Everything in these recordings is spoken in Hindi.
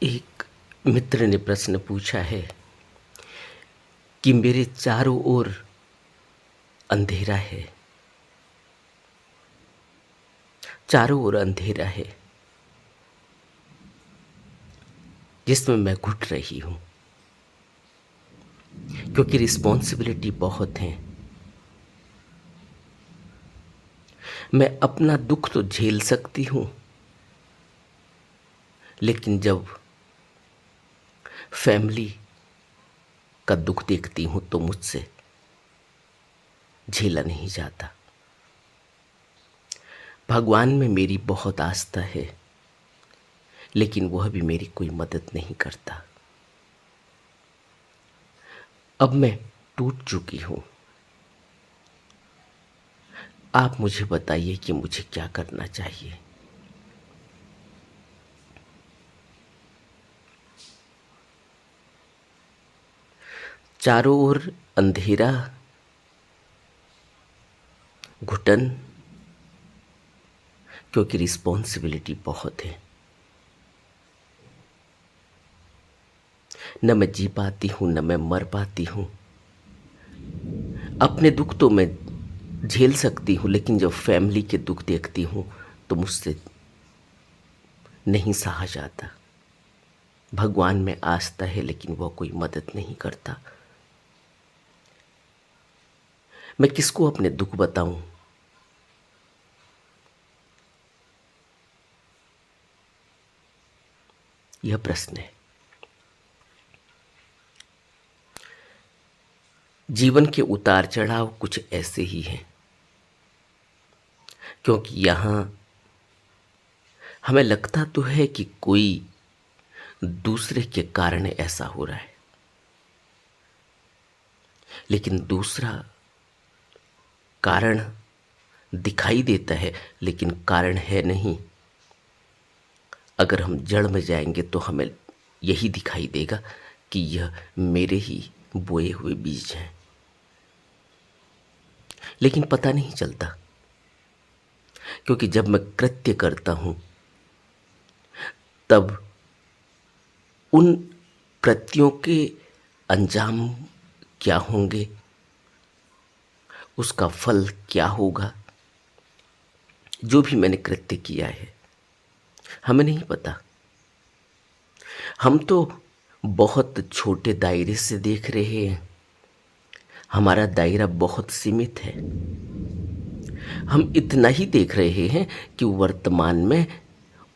एक मित्र ने प्रश्न पूछा है कि मेरे चारों ओर अंधेरा है, चारों ओर अंधेरा है जिसमें मैं घुट रही हूँ क्योंकि रिस्पॉन्सिबिलिटी बहुत है। मैं अपना दुख तो झेल सकती हूँ, लेकिन जब फैमिली का दुख देखती हूँ तो मुझसे झेला नहीं जाता। भगवान में मेरी बहुत आस्था है, लेकिन वह भी मेरी कोई मदद नहीं करता। अब मैं टूट चुकी हूँ। आप मुझे बताइए कि मुझे क्या करना चाहिए। चारों ओर अंधेरा, घुटन, क्योंकि रिस्पॉन्सिबिलिटी बहुत है। न मैं जी पाती हूँ, न मैं मर पाती हूँ। अपने दुख तो मैं झेल सकती हूँ, लेकिन जब फैमिली के दुख देखती हूँ तो मुझसे नहीं सहा जाता। भगवान में आस्था है, लेकिन वह कोई मदद नहीं करता। मैं किसको अपने दुख बताऊं? यह प्रश्न है। जीवन के उतार चढ़ाव कुछ ऐसे ही हैं, क्योंकि यहाँ हमें लगता तो है कि कोई दूसरे के कारण ऐसा हो रहा है, लेकिन दूसरा कारण दिखाई देता है, लेकिन कारण है नहीं। अगर हम जड़ में जाएंगे तो हमें यही दिखाई देगा कि यह मेरे ही बोए हुए बीज हैं, लेकिन पता नहीं चलता। क्योंकि जब मैं कृत्य करता हूं तब उन कृत्यों के अंजाम क्या होंगे, उसका फल क्या होगा, जो भी मैंने कृत्य किया है हमें नहीं पता। हम तो बहुत छोटे दायरे से देख रहे हैं। हमारा दायरा बहुत सीमित है। हम इतना ही देख रहे हैं कि वर्तमान में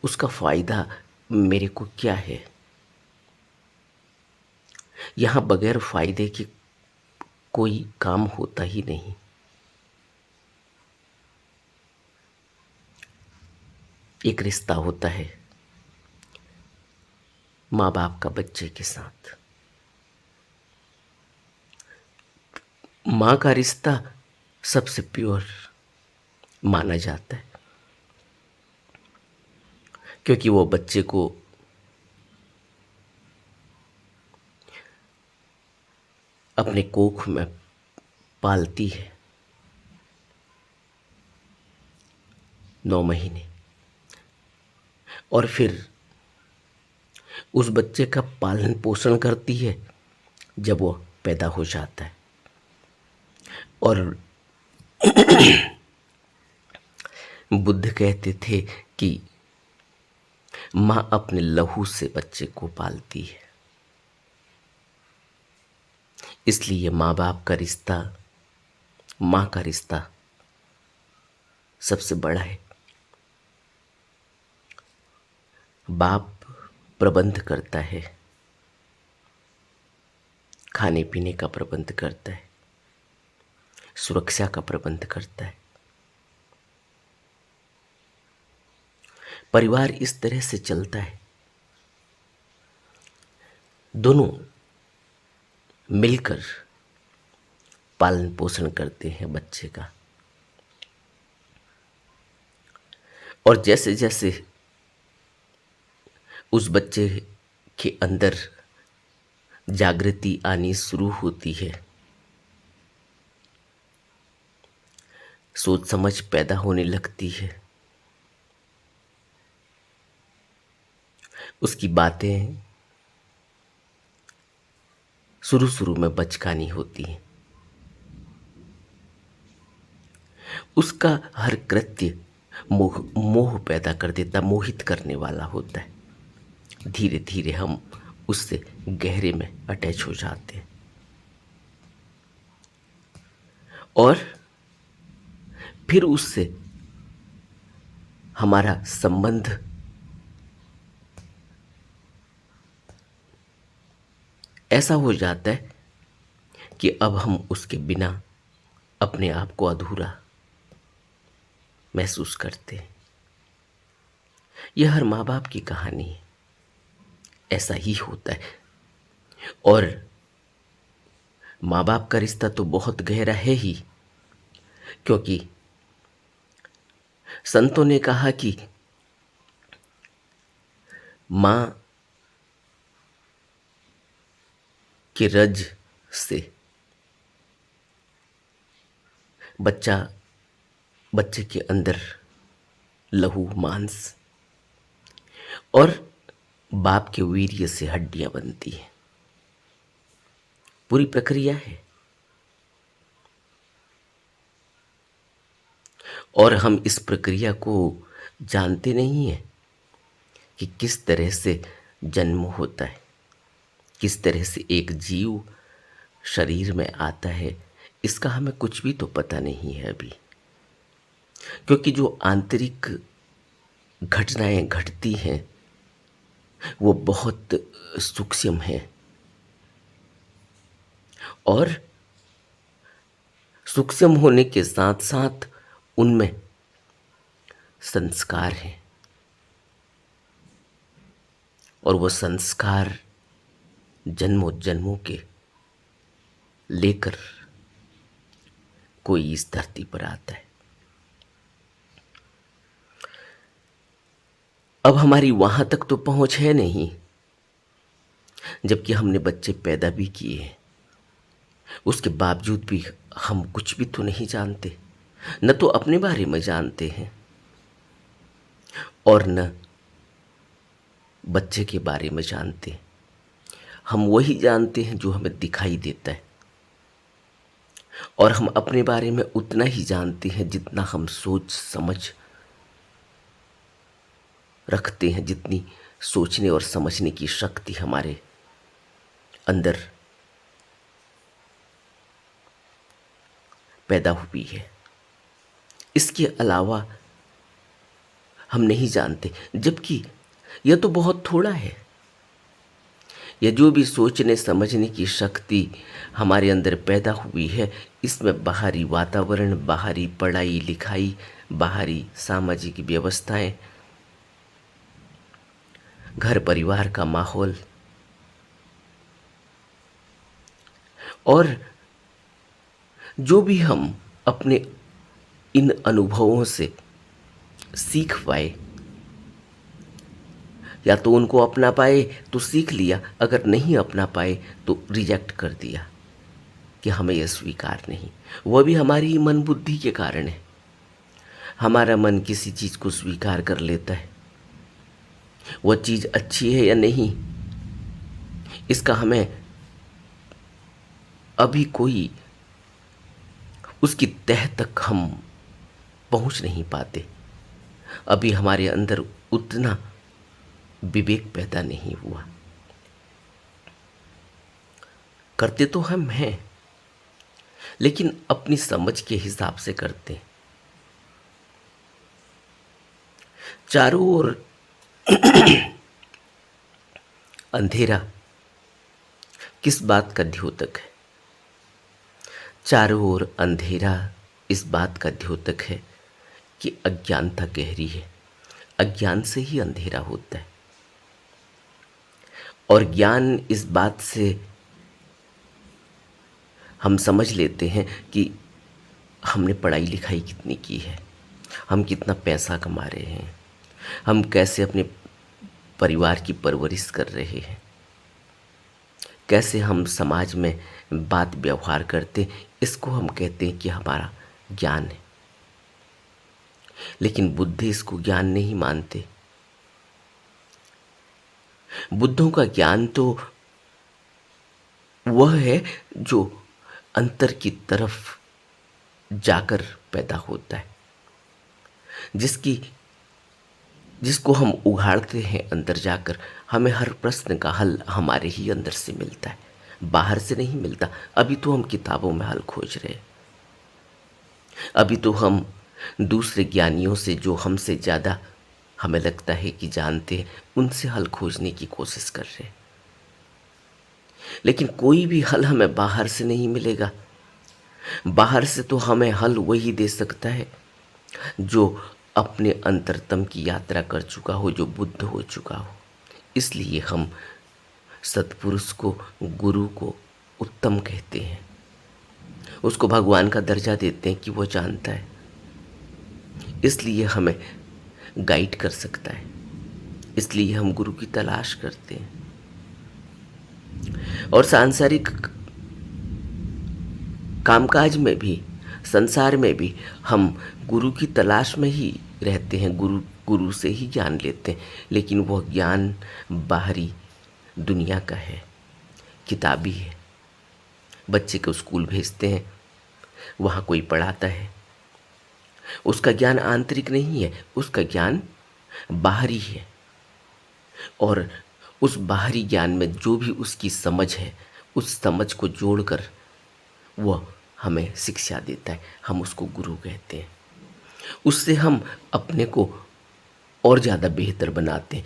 उसका फायदा मेरे को क्या है। यहाँ बगैर फायदे के कोई काम होता ही नहीं। एक रिश्ता होता है माँ बाप का बच्चे के साथ। माँ का रिश्ता सबसे प्योर माना जाता है, क्योंकि वो बच्चे को अपने कोख में पालती है 9 महीने, और फिर उस बच्चे का पालन पोषण करती है जब वो पैदा हो जाता है। और बुद्ध कहते थे कि माँ अपने लहू से बच्चे को पालती है। इसलिए माँ बाप का रिश्ता, माँ का रिश्ता सबसे बड़ा है। बाप प्रबंध करता है, खाने पीने का प्रबंध करता है, सुरक्षा का प्रबंध करता है। परिवार इस तरह से चलता है, दोनों मिलकर पालन पोषण करते हैं बच्चे का। और जैसे जैसे उस बच्चे के अंदर जागृति आनी शुरू होती है, सोच समझ पैदा होने लगती है, उसकी बातें शुरू शुरू में बचकानी होती हैं। उसका हर कृत्य मोह मोह पैदा कर देता, मोहित करने वाला होता है। धीरे धीरे हम उससे गहरे में अटैच हो जाते हैं और फिर उससे हमारा संबंध ऐसा हो जाता है कि अब हम उसके बिना अपने आप को अधूरा महसूस करते हैं। यह हर माँ बाप की कहानी है, ऐसा ही होता है। और माँ बाप का रिश्ता तो बहुत गहरा है ही, क्योंकि संतों ने कहा कि माँ के रज से बच्चे के अंदर लहू मांस और बाप के वीर्य से हड्डियां बनती हैं। पूरी प्रक्रिया है और हम इस प्रक्रिया को जानते नहीं हैं कि किस तरह से जन्म होता है, किस तरह से एक जीव शरीर में आता है। इसका हमें कुछ भी तो पता नहीं है अभी, क्योंकि जो आंतरिक घटनाएं घटती हैं वो बहुत सूक्ष्म हैं और सूक्ष्म होने के साथ साथ उनमें संस्कार हैं और वो संस्कार जन्मों जन्मों के लेकर कोई इस धरती पर आता है। अब हमारी वहां तक तो पहुंच है नहीं, जबकि हमने बच्चे पैदा भी किए हैं, उसके बावजूद भी हम कुछ भी तो नहीं जानते। न तो अपने बारे में जानते हैं और न बच्चे के बारे में जानते हैं। हम वही जानते हैं जो हमें दिखाई देता है और हम अपने बारे में उतना ही जानते हैं जितना हम सोच समझ रखते हैं, जितनी सोचने और समझने की शक्ति हमारे अंदर पैदा हुई है। इसके अलावा हम नहीं जानते, जबकि यह तो बहुत थोड़ा है। यह जो भी सोचने समझने की शक्ति हमारे अंदर पैदा हुई है, इसमें बाहरी वातावरण, बाहरी पढ़ाई लिखाई, बाहरी सामाजिक व्यवस्थाएं, घर परिवार का माहौल और जो भी हम अपने इन अनुभवों से सीख पाए, या तो उनको अपना पाए तो सीख लिया, अगर नहीं अपना पाए तो रिजेक्ट कर दिया कि हमें यह स्वीकार नहीं। वह भी हमारी ही मन बुद्धि के कारण है। हमारा मन किसी चीज़ को स्वीकार कर लेता है, वह चीज़ अच्छी है या नहीं इसका हमें अभी कोई उसकी तह तक हम पहुंच नहीं पाते। अभी हमारे अंदर उतना विवेक पैदा नहीं हुआ। करते तो हम हैं, लेकिन अपनी समझ के हिसाब से करते हैं। चारों ओर अंधेरा किस बात का द्योतक है? चारों ओर अंधेरा इस बात का द्योतक है कि अज्ञानता गहरी है। अज्ञान से ही अंधेरा होता है और ज्ञान इस बात से हम समझ लेते हैं कि हमने पढ़ाई लिखाई कितनी की है, हम कितना पैसा कमा रहे हैं, हम कैसे अपने परिवार की परवरिश कर रहे हैं, कैसे हम समाज में बात व्यवहार करते, इसको हम कहते हैं कि हमारा ज्ञान है। लेकिन बुद्धि इसको ज्ञान नहीं मानते। बुद्धों का ज्ञान तो वह है जो अंतर की तरफ जाकर पैदा होता है, जिसकी जिसको हम उघाड़ते हैं अंदर जाकर, हमें हर प्रश्न का हल हमारे ही अंदर से मिलता है, बाहर से नहीं मिलता। अभी तो हम किताबों में हल खोज रहे हैं, अभी तो हम दूसरे ज्ञानियों से, जो हमसे ज़्यादा हमें लगता है कि जानते हैं, उनसे हल खोजने की कोशिश कर रहे हैं। लेकिन कोई भी हल हमें बाहर से नहीं मिलेगा। बाहर से तो हमें हल वही दे सकता है जो अपने अंतरतम की यात्रा कर चुका हो, जो बुद्ध हो चुका हो। इसलिए हम सत्पुरुष को, गुरु को उत्तम कहते हैं, उसको भगवान का दर्जा देते हैं कि वो जानता है, इसलिए हमें गाइड कर सकता है, इसलिए हम गुरु की तलाश करते हैं। और सांसारिक कामकाज में भी, संसार में भी हम गुरु की तलाश में ही रहते हैं, गुरु से ही ज्ञान लेते हैं। लेकिन वह ज्ञान बाहरी दुनिया का है, किताबी है। बच्चे को स्कूल भेजते हैं, वहाँ कोई पढ़ाता है, उसका ज्ञान आंतरिक नहीं है, उसका ज्ञान बाहरी है। और उस बाहरी ज्ञान में जो भी उसकी समझ है, उस समझ को जोड़कर वह हमें शिक्षा देता है, हम उसको गुरु कहते हैं। उससे हम अपने को और ज़्यादा बेहतर बनाते हैं।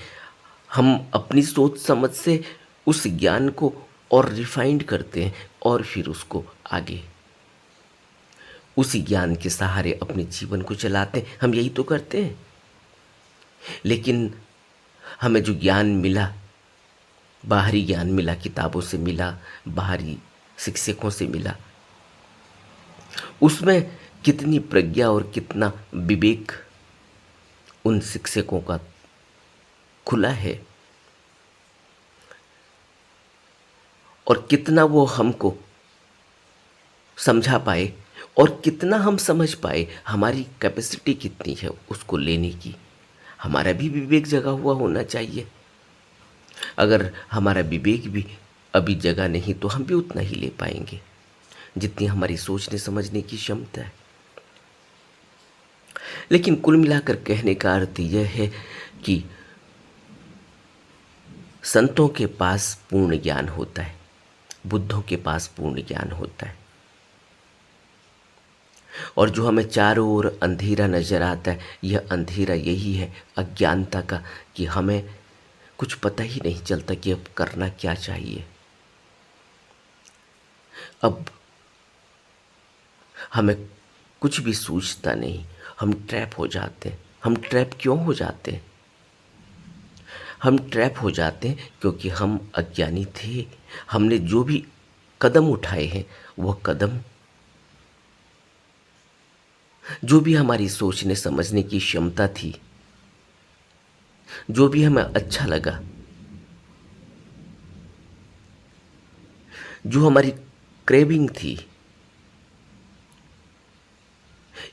हम अपनी सोच समझ से उस ज्ञान को और रिफाइंड करते हैं और फिर उसको आगे उसी ज्ञान के सहारे अपने जीवन को चलाते हैं। हम यही तो करते हैं। लेकिन हमें जो ज्ञान मिला, बाहरी ज्ञान मिला, किताबों से मिला, बाहरी शिक्षकों से मिला, उसमें कितनी प्रज्ञा और कितना विवेक उन शिक्षकों का खुला है, और कितना वो हमको समझा पाए और कितना हम समझ पाए, हमारी कैपेसिटी कितनी है उसको लेने की। हमारा भी विवेक जगा हुआ होना चाहिए। अगर हमारा विवेक भी अभी जगा नहीं तो हम भी उतना ही ले पाएंगे जितनी हमारी सोचने समझने की क्षमता है। लेकिन कुल मिलाकर कहने का अर्थ यह है कि संतों के पास पूर्ण ज्ञान होता है, बुद्धों के पास पूर्ण ज्ञान होता है। और जो हमें चारों ओर अंधेरा नजर आता है, यह अंधेरा यही है अज्ञानता का, कि हमें कुछ पता ही नहीं चलता कि अब करना क्या चाहिए। अब हमें कुछ भी सूझता नहीं, हम ट्रैप हो जाते हैं। हम ट्रैप क्यों हो जाते हैं? हम ट्रैप हो जाते हैं क्योंकि हम अज्ञानी थे। हमने जो भी कदम उठाए हैं, वह कदम, जो भी हमारी सोचने समझने की क्षमता थी, जो भी हमें अच्छा लगा, जो हमारी क्रेविंग थी,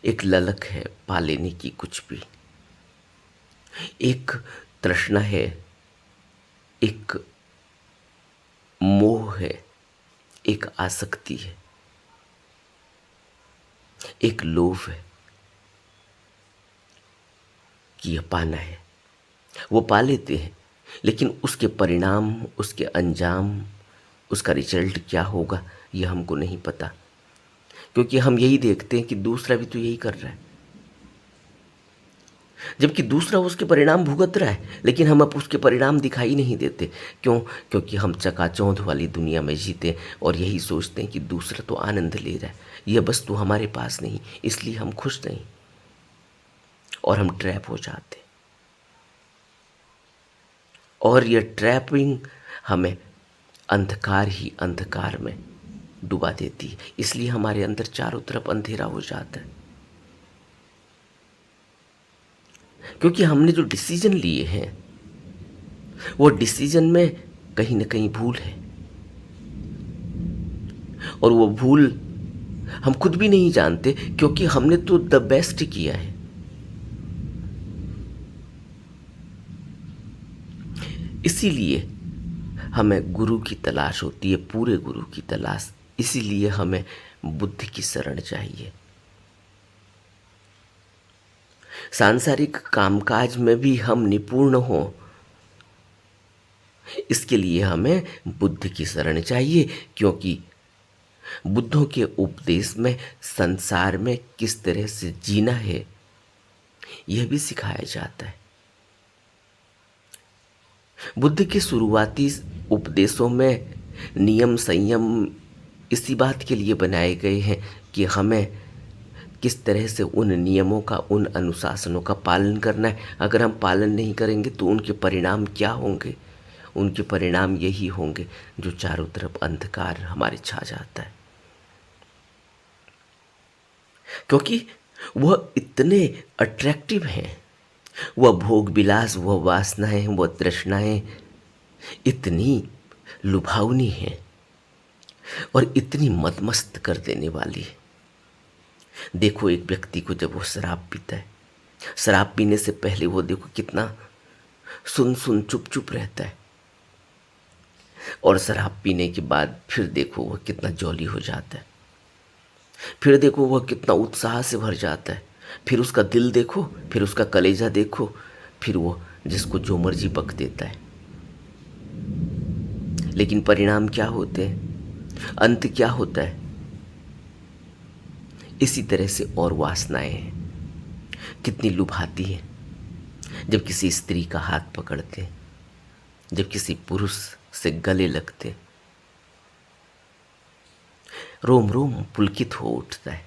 एक ललक है पा लेने की, कुछ भी एक तृष्णा है, एक मोह है, एक आसक्ति है, एक लोभ है कि यह पाना है। वो पा लेते हैं, लेकिन उसके परिणाम, उसके अंजाम, उसका रिजल्ट क्या होगा यह हमको नहीं पता, क्योंकि हम यही देखते हैं कि दूसरा भी तो यही कर रहा है, जबकि दूसरा उसके परिणाम भुगत रहा है, लेकिन हम अब उसके परिणाम दिखाई नहीं देते। क्यों? क्योंकि हम चकाचौंध वाली दुनिया में जीते और यही सोचते हैं कि दूसरा तो आनंद ले रहा है, यह वस्तु हमारे पास नहीं, इसलिए हम खुश नहीं, और हम ट्रैप हो जाते। और यह ट्रैपिंग हमें अंधकार ही अंधकार में डुबा देती है, इसलिए हमारे अंदर चारों तरफ अंधेरा हो जाता है। क्योंकि हमने जो डिसीजन लिए हैं, वो डिसीजन में कहीं ना कहीं भूल है, और वो भूल हम खुद भी नहीं जानते, क्योंकि हमने तो द बेस्ट किया है। इसीलिए हमें गुरु की तलाश होती है, पूरे गुरु की तलाश। इसीलिए हमें बुद्ध की शरण चाहिए। सांसारिक कामकाज में भी हम निपुण हों, इसके लिए हमें बुद्ध की शरण चाहिए, क्योंकि बुद्धों के उपदेश में संसार में किस तरह से जीना है यह भी सिखाया जाता है। बुद्ध के शुरुआती उपदेशों में नियम संयम इसी बात के लिए बनाए गए हैं कि हमें किस तरह से उन नियमों का, उन अनुशासनों का पालन करना है। अगर हम पालन नहीं करेंगे तो उनके परिणाम क्या होंगे? उनके परिणाम यही होंगे जो चारों तरफ अंधकार हमारे छा जाता है, क्योंकि वह इतने अट्रैक्टिव हैं। वह भोग विलास, वह वासनाएं, वह तृष्णाएं इतनी लुभावनी हैं और इतनी मदमस्त कर देने वाली है। देखो एक व्यक्ति को जब वो शराब पीता है, शराब पीने से पहले वो देखो कितना सुन सुन चुप चुप रहता है, और शराब पीने के बाद फिर देखो वह कितना जॉली हो जाता है। फिर देखो वह कितना उत्साह से भर जाता है। फिर उसका दिल देखो, फिर उसका कलेजा देखो, फिर वो जिसको जो मर्जी बक देता है। लेकिन परिणाम क्या होते हैं? अंत क्या होता है? इसी तरह से और वासनाएं हैं, कितनी लुभाती हैं। जब किसी स्त्री का हाथ पकड़ते हैं, जब किसी पुरुष से गले लगते, रोम रोम पुलकित हो उठता है।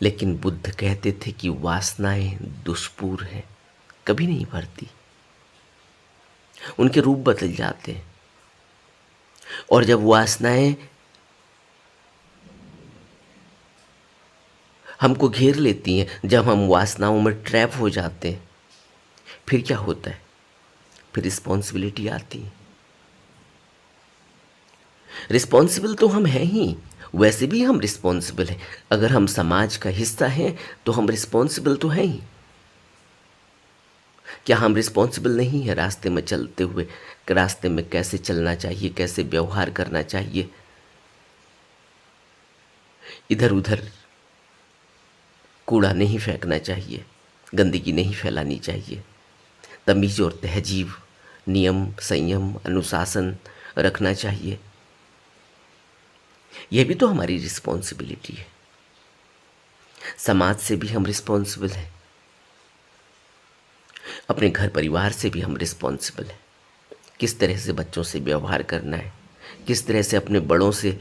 लेकिन बुद्ध कहते थे कि वासनाएं दुष्पूर हैं, कभी नहीं भरती, उनके रूप बदल जाते हैं। और जब वासनाएं हमको घेर लेती हैं, जब हम वासनाओं में ट्रैप हो जाते हैं, फिर क्या होता है? फिर रिस्पॉन्सिबिलिटी आती है। रिस्पॉन्सिबल तो हम हैं ही, वैसे भी हम रिस्पॉन्सिबल हैं। अगर हम समाज का हिस्सा हैं तो हम रिस्पॉन्सिबल तो हैं ही। क्या हम रिस्पॉन्सिबल नहीं है रास्ते में चलते हुए? रास्ते में कैसे चलना चाहिए, कैसे व्यवहार करना चाहिए, इधर उधर कूड़ा नहीं फेंकना चाहिए, गंदगी नहीं फैलानी चाहिए, तमीज और तहजीब, नियम संयम अनुशासन रखना चाहिए। यह भी तो हमारी रिस्पॉन्सिबिलिटी है। समाज से भी हम रिस्पॉन्सिबल हैं, अपने घर परिवार से भी हम रिस्पॉन्सिबल हैं। किस तरह से बच्चों से व्यवहार करना है, किस तरह से अपने बड़ों से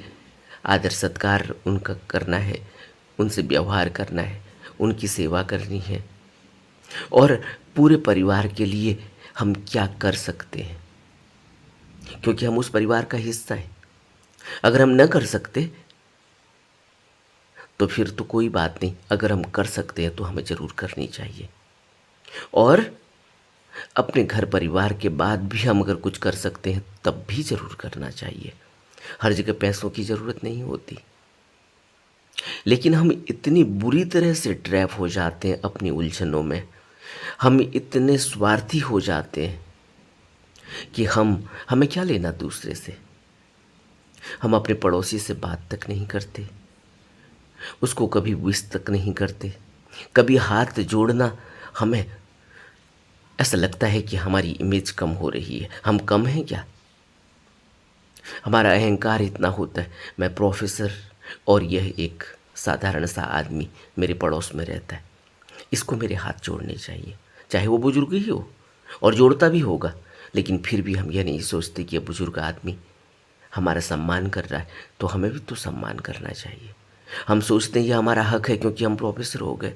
आदर सत्कार उनका करना है, उनसे व्यवहार करना है, उनकी सेवा करनी है, और पूरे परिवार के लिए हम क्या कर सकते हैं, क्योंकि हम उस परिवार का हिस्सा हैं। अगर हम न कर सकते तो फिर तो कोई बात नहीं, अगर हम कर सकते हैं तो हमें ज़रूर करनी चाहिए। और अपने घर परिवार के बाद भी हम अगर कुछ कर सकते हैं तब भी ज़रूर करना चाहिए। हर जगह पैसों की ज़रूरत नहीं होती, लेकिन हम इतनी बुरी तरह से ट्रैप हो जाते हैं अपनी उलझनों में, हम इतने स्वार्थी हो जाते हैं कि हमें क्या लेना दूसरे से। हम अपने पड़ोसी से बात तक नहीं करते, उसको कभी विश तक नहीं करते। कभी हाथ जोड़ना हमें ऐसा लगता है कि हमारी इमेज कम हो रही है। हम कम हैं क्या? हमारा अहंकार इतना होता है, मैं प्रोफेसर और यह एक साधारण सा आदमी मेरे पड़ोस में रहता है, इसको मेरे हाथ जोड़ने चाहिए, चाहे वो बुजुर्ग ही हो, और जोड़ता भी होगा। लेकिन फिर भी हम यह नहीं सोचते कि यह बुजुर्ग आदमी हमारा सम्मान कर रहा है तो हमें भी तो सम्मान करना चाहिए। हम सोचते हैं यह हमारा हक है क्योंकि हम प्रोफेसर हो गए,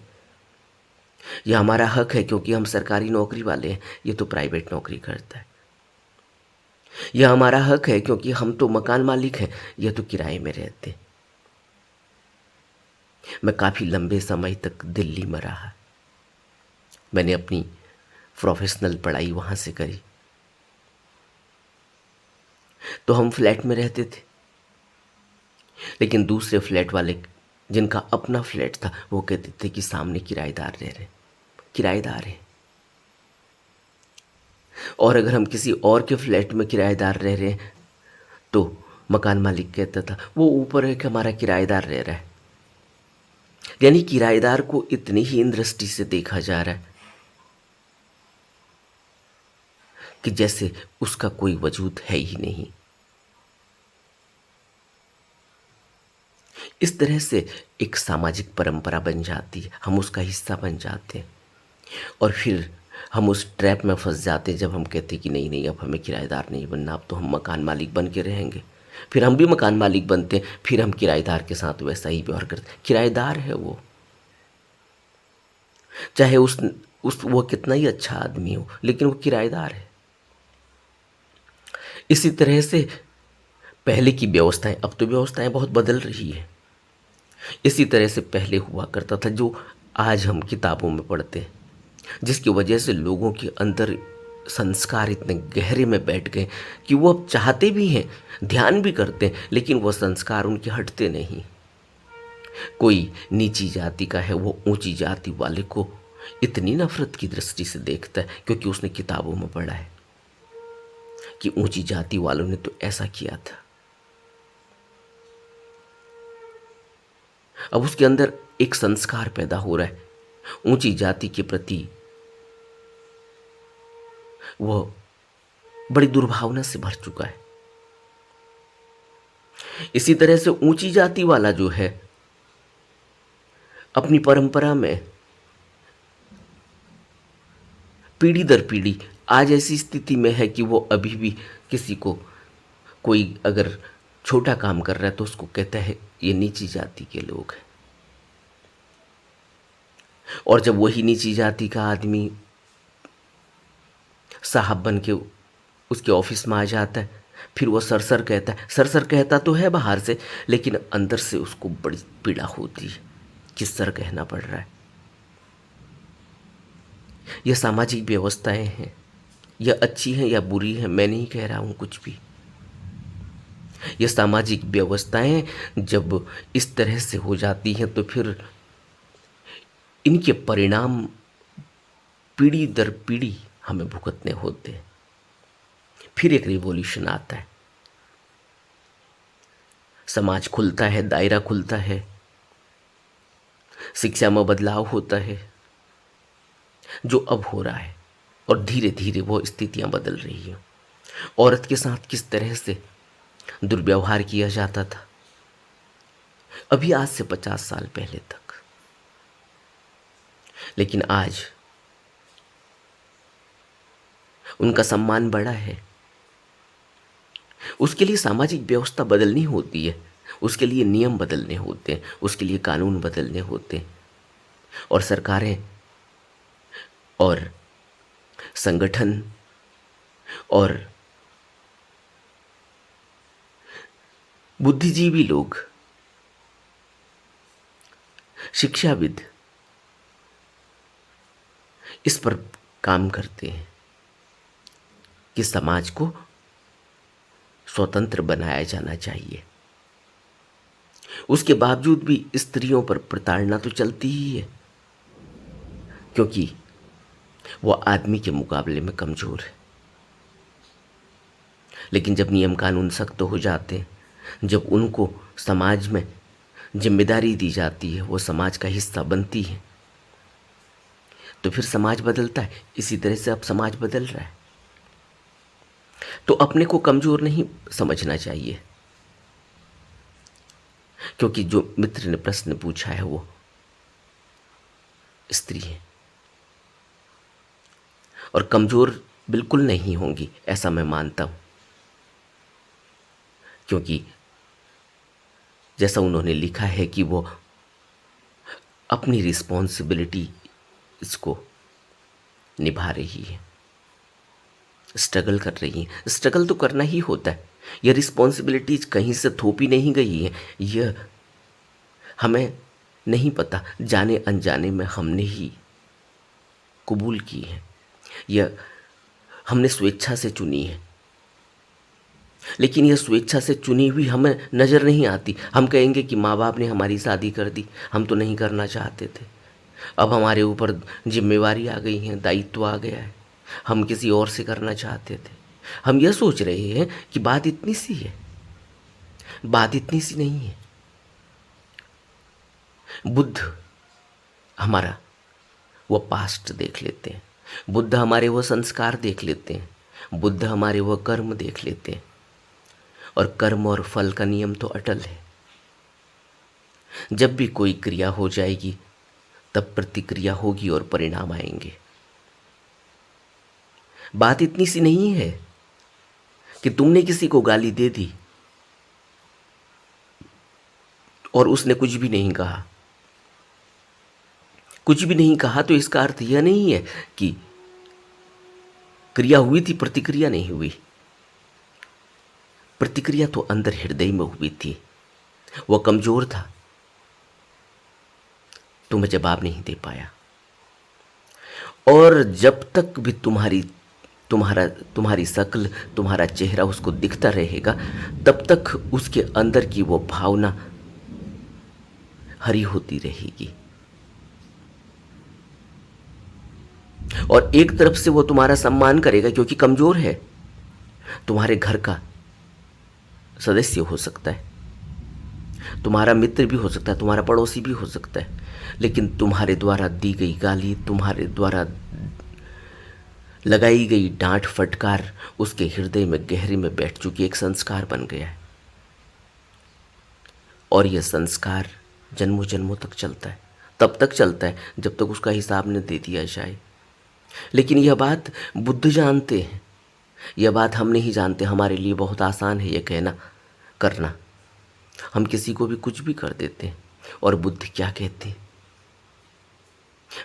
यह हमारा हक है क्योंकि हम सरकारी नौकरी वाले हैं, ये तो प्राइवेट नौकरी करता है। यह हमारा हक है क्योंकि हम तो मकान मालिक हैं, यह तो किराए में रहते हैं। मैं काफ़ी लंबे समय तक दिल्ली में रहा, मैंने अपनी प्रोफेशनल पढ़ाई वहाँ से करी। तो हम फ्लैट में रहते थे, लेकिन दूसरे फ्लैट वाले जिनका अपना फ्लैट था वो कहते थे कि सामने किराएदार रह रहे, किराएदार हैं। और अगर हम किसी और के फ्लैट में किराएदार रह रहे हैं तो मकान मालिक कहता था वो ऊपर है कि हमारा किराएदार रह रहा है। यानी किराएदार को इतनी ही इन दृष्टि से देखा जा रहा है कि जैसे उसका कोई वजूद है ही नहीं। इस तरह से एक सामाजिक परंपरा बन जाती है, हम उसका हिस्सा बन जाते हैं और फिर हम उस ट्रैप में फंस जाते हैं जब हम कहते हैं कि नहीं नहीं, अब हमें किराएदार नहीं बनना, अब तो हम मकान मालिक बन के रहेंगे। फिर हम भी मकान मालिक बनते हैं, फिर हम किराएदार के साथ वैसा ही व्यवहार करते हैं। किराएदार है वो, चाहे उस वो कितना ही अच्छा आदमी हो, लेकिन वो किराएदार है। इसी तरह से पहले की व्यवस्थाएं, अब तो व्यवस्थाएं बहुत बदल रही है। इसी तरह से पहले हुआ करता था जो आज हम किताबों में पढ़ते हैं, जिसकी वजह से लोगों के अंदर संस्कार इतने गहरे में बैठ गए कि वो अब चाहते भी हैं, ध्यान भी करते हैं, लेकिन वो संस्कार उनके हटते नहीं। कोई नीची जाति का है, वो ऊंची जाति वाले को इतनी नफरत की दृष्टि से देखता है क्योंकि उसने किताबों में पढ़ा है कि ऊंची जाति वालों ने तो ऐसा किया था। अब उसके अंदर एक संस्कार पैदा हो रहा है ऊंची जाति के प्रति, वो बड़ी दुर्भावना से भर चुका है। इसी तरह से ऊंची जाति वाला जो है अपनी परंपरा में पीढ़ी दर पीढ़ी आज ऐसी स्थिति में है कि वो अभी भी किसी को, कोई अगर छोटा काम कर रहा है तो उसको कहता है ये नीची जाति के लोग हैं। और जब वही नीची जाति का आदमी साहब बन के उसके ऑफिस में आ जाता है, फिर वो सर कहता है। सर कहता तो है बाहर से, लेकिन अंदर से उसको बड़ी पीड़ा होती है कि सर कहना पड़ रहा है। यह सामाजिक व्यवस्थाएं हैं, यह अच्छी हैं या बुरी हैं, मैं नहीं कह रहा हूं कुछ भी। यह सामाजिक व्यवस्थाएं जब इस तरह से हो जाती हैं तो फिर इनके परिणाम पीढ़ी दर पीढ़ी हमें भुगतने होते हैं। फिर एक रिवॉल्यूशन आता है, समाज खुलता है, दायरा खुलता है, शिक्षा में बदलाव होता है जो अब हो रहा है, और धीरे धीरे वो स्थितियां बदल रही हैं। औरत के साथ किस तरह से दुर्व्यवहार किया जाता था अभी आज से 50 साल पहले तक, लेकिन आज उनका सम्मान बढ़ा है। उसके लिए सामाजिक व्यवस्था बदलनी होती है, उसके लिए नियम बदलने होते हैं, उसके लिए कानून बदलने होते हैं, और सरकारें और संगठन और बुद्धिजीवी लोग, शिक्षाविद इस पर काम करते हैं कि समाज को स्वतंत्र बनाया जाना चाहिए। उसके बावजूद भी स्त्रियों पर प्रताड़ना तो चलती ही है, क्योंकि वो आदमी के मुकाबले में कमज़ोर है। लेकिन जब नियम कानून सख्त हो जाते हैं, जब उनको समाज में जिम्मेदारी दी जाती है, वो समाज का हिस्सा बनती है, तो फिर समाज बदलता है। इसी तरह से अब समाज बदल रहा है। तो अपने को कमज़ोर नहीं समझना चाहिए, क्योंकि जो मित्र ने प्रश्न पूछा है वो स्त्री है, और कमज़ोर बिल्कुल नहीं होंगी ऐसा मैं मानता हूँ, क्योंकि जैसा उन्होंने लिखा है कि वो अपनी रिस्पॉन्सिबिलिटी इसको निभा रही है, स्ट्रगल कर रही है। स्ट्रगल तो करना ही होता है, यह रिस्पॉन्सिबिलिटीज कहीं से थोपी नहीं गई है, यह हमें नहीं पता, जाने अनजाने में हमने ही कबूल की है, यह हमने स्वेच्छा से चुनी है। लेकिन यह स्वेच्छा से चुनी हुई हमें नज़र नहीं आती। हम कहेंगे कि माँ बाप ने हमारी शादी कर दी, हम तो नहीं करना चाहते थे, अब हमारे ऊपर जिम्मेवारी आ गई है, दायित्व आ गया है, हम किसी और से करना चाहते थे। हम यह सोच रहे हैं कि बात इतनी सी है। बात इतनी सी नहीं है। बुद्ध हमारा वो पास्ट देख लेते हैं, बुद्ध हमारे वो संस्कार देख लेते हैं, बुद्ध हमारे वो कर्म देख लेते हैं। और कर्म और फल का नियम तो अटल है। जब भी कोई क्रिया हो जाएगी तब प्रतिक्रिया होगी और परिणाम आएंगे। बात इतनी सी नहीं है कि तुमने किसी को गाली दे दी और उसने कुछ भी नहीं कहा। कुछ भी नहीं कहा तो इसका अर्थ यह नहीं है कि क्रिया हुई थी, प्रतिक्रिया नहीं हुई। प्रतिक्रिया तो अंदर हृदय में हुई थी। वह कमजोर था, तुम्हें जवाब नहीं दे पाया। और जब तक भी तुम्हारी शक्ल, तुम्हारा चेहरा उसको दिखता रहेगा, तब तक उसके अंदर की वो भावना हरी होती रहेगी। और एक तरफ से वो तुम्हारा सम्मान करेगा क्योंकि कमजोर है। तुम्हारे घर का सदस्य हो सकता है, तुम्हारा मित्र भी हो सकता है, तुम्हारा पड़ोसी भी हो सकता है, लेकिन तुम्हारे द्वारा दी गई गाली, तुम्हारे द्वारा लगाई गई डांट फटकार उसके हृदय में गहरे में बैठ चुकी, एक संस्कार बन गया है। और यह संस्कार जन्मों जन्मों तक चलता है। तब तक चलता है जब तक उसका हिसाब न दे दिया जाए। लेकिन यह बात बुद्ध जानते हैं, यह बात हम नहीं जानते। हमारे लिए बहुत आसान है यह कहना करना। हम किसी को भी कुछ भी कर देते हैं। और बुद्ध क्या कहते हैं?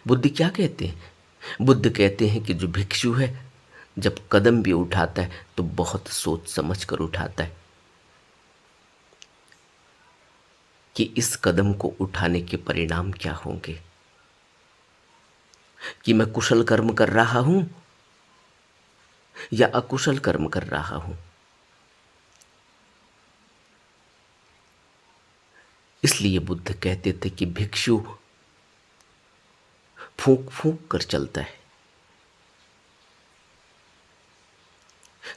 बुद्ध क्या कहते हैं? बुद्ध कहते हैं कि जो भिक्षु है जब कदम भी उठाता है तो बहुत सोच समझ कर उठाता है कि इस कदम को उठाने के परिणाम क्या होंगे, कि मैं कुशल कर्म कर रहा हूं या अकुशल कर्म कर रहा हूं। इसलिए बुद्ध कहते थे कि भिक्षु फूंक फूंक कर चलता है।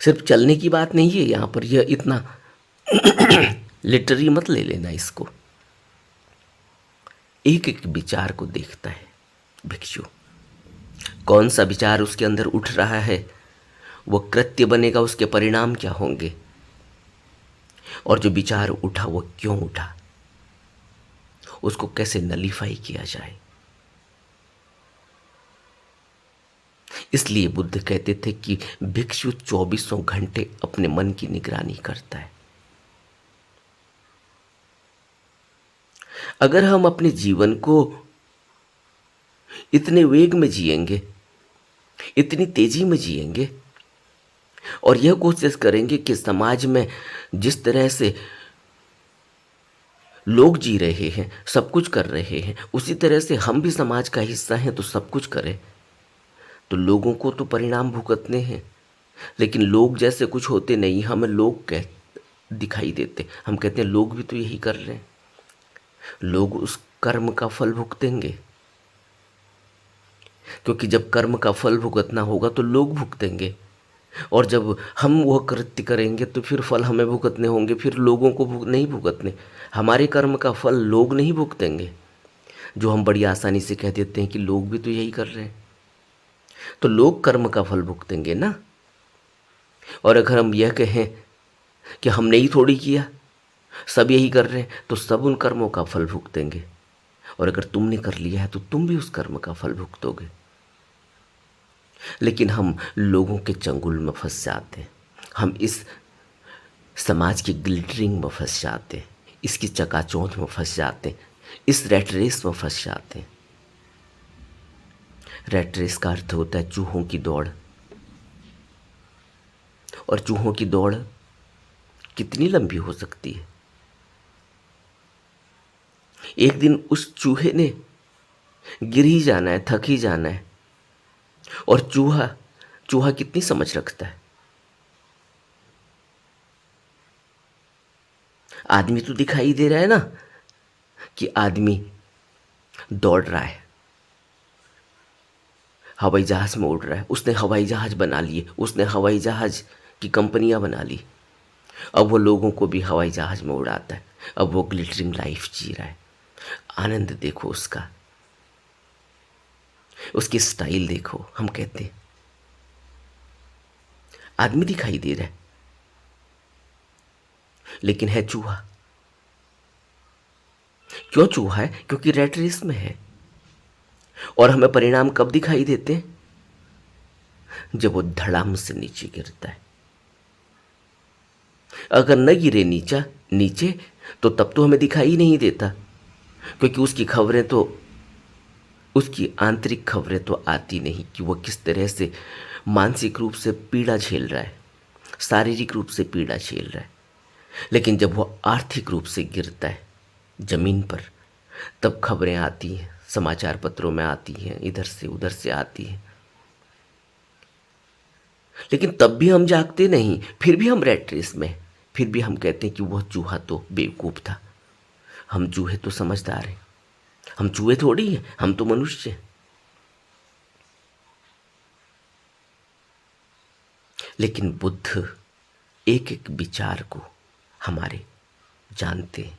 सिर्फ चलने की बात नहीं है यहां पर, यह इतना लिटरली मत ले लेना इसको। एक एक विचार को देखता है भिक्षु। कौन सा विचार उसके अंदर उठ रहा है, वो कृत्य बनेगा, उसके परिणाम क्या होंगे, और जो विचार उठा वो क्यों उठा, उसको कैसे नलीफाई किया जाए। इसलिए बुद्ध कहते थे कि भिक्षु 24 घंटे अपने मन की निगरानी करता है। अगर हम अपने जीवन को इतने वेग में जिएंगे, इतनी तेजी में जिएंगे और यह कोशिश करेंगे कि समाज में जिस तरह से लोग जी रहे हैं, सब कुछ कर रहे हैं, उसी तरह से हम भी समाज का हिस्सा हैं तो सब कुछ करें, तो लोगों को तो परिणाम भुगतने हैं। लेकिन लोग जैसे कुछ होते नहीं, हमें लोग दिखाई देते। हम कहते हैं लोग भी तो यही कर रहे हैं। लोग उस कर्म का फल भुगतेंगे, क्योंकि जब कर्म का फल भुगतना होगा तो लोग भुगतेंगे, और जब हम वह कृत्य करेंगे तो फिर फल हमें भुगतने होंगे, फिर लोगों को नहीं भुगतने। हमारे कर्म का फल लोग नहीं भुगतेंगे, जो हम बड़ी आसानी से कह देते हैं कि लोग भी तो यही कर रहे हैं, तो लोग कर्म का फल भुगतेंगे ना। और अगर हम यह कहें कि हमने ही थोड़ी किया, सब यही कर रहे हैं, तो सब उन कर्मों का फल भुगतेंगे। और अगर तुमने कर लिया है तो तुम भी उस कर्म का फल भुगतोगे। लेकिन हम लोगों के चंगुल में फंस जाते हैं, हम इस समाज की ग्लिटरिंग में फंस जाते हैं, इसकी चकाचौंध में फंस जाते हैं, इस रैट रेस में फंस जाते हैं। रैट रेस का अर्थ होता है चूहों की दौड़। और चूहों की दौड़ कितनी लंबी हो सकती है? एक दिन उस चूहे ने गिर ही जाना है, थक ही जाना है। और चूहा कितनी समझ रखता है? आदमी तो दिखाई दे रहा है ना कि आदमी दौड़ रहा है, हवाई जहाज़ में उड़ रहा है, उसने हवाई जहाज़ बना लिए, उसने हवाई जहाज़ की कंपनियां बना ली। अब वो लोगों को भी हवाई जहाज़ में उड़ाता है। अब वो ग्लिटरिंग लाइफ जी रहा है। आनंद देखो उसका, उसकी स्टाइल देखो। हम कहते हैं आदमी दिखाई दे रहा है, लेकिन है चूहा। क्यों चूहा है? क्योंकि रैट रेस में है। और हमें परिणाम कब दिखाई देते हैं? जब वो धड़ाम से नीचे गिरता है। अगर न गिरे नीचे तो तब तो हमें दिखाई ही नहीं देता, क्योंकि उसकी आंतरिक खबरें तो आती नहीं कि वो किस तरह से मानसिक रूप से पीड़ा झेल रहा है, शारीरिक रूप से पीड़ा झेल रहा है। लेकिन जब वो आर्थिक रूप से गिरता है जमीन पर, तब खबरें आती हैं, समाचार पत्रों में आती हैं, इधर से उधर से आती हैं। लेकिन तब भी हम जागते नहीं, फिर भी हम रैट रेस में, फिर भी हम कहते हैं कि वह चूहा तो बेवकूफ था। हम चूहे तो समझदार हैं। हम चूहे थोड़ी हैं, हम तो मनुष्य हैं। लेकिन बुद्ध एक एक विचार को हमारे जानते हैं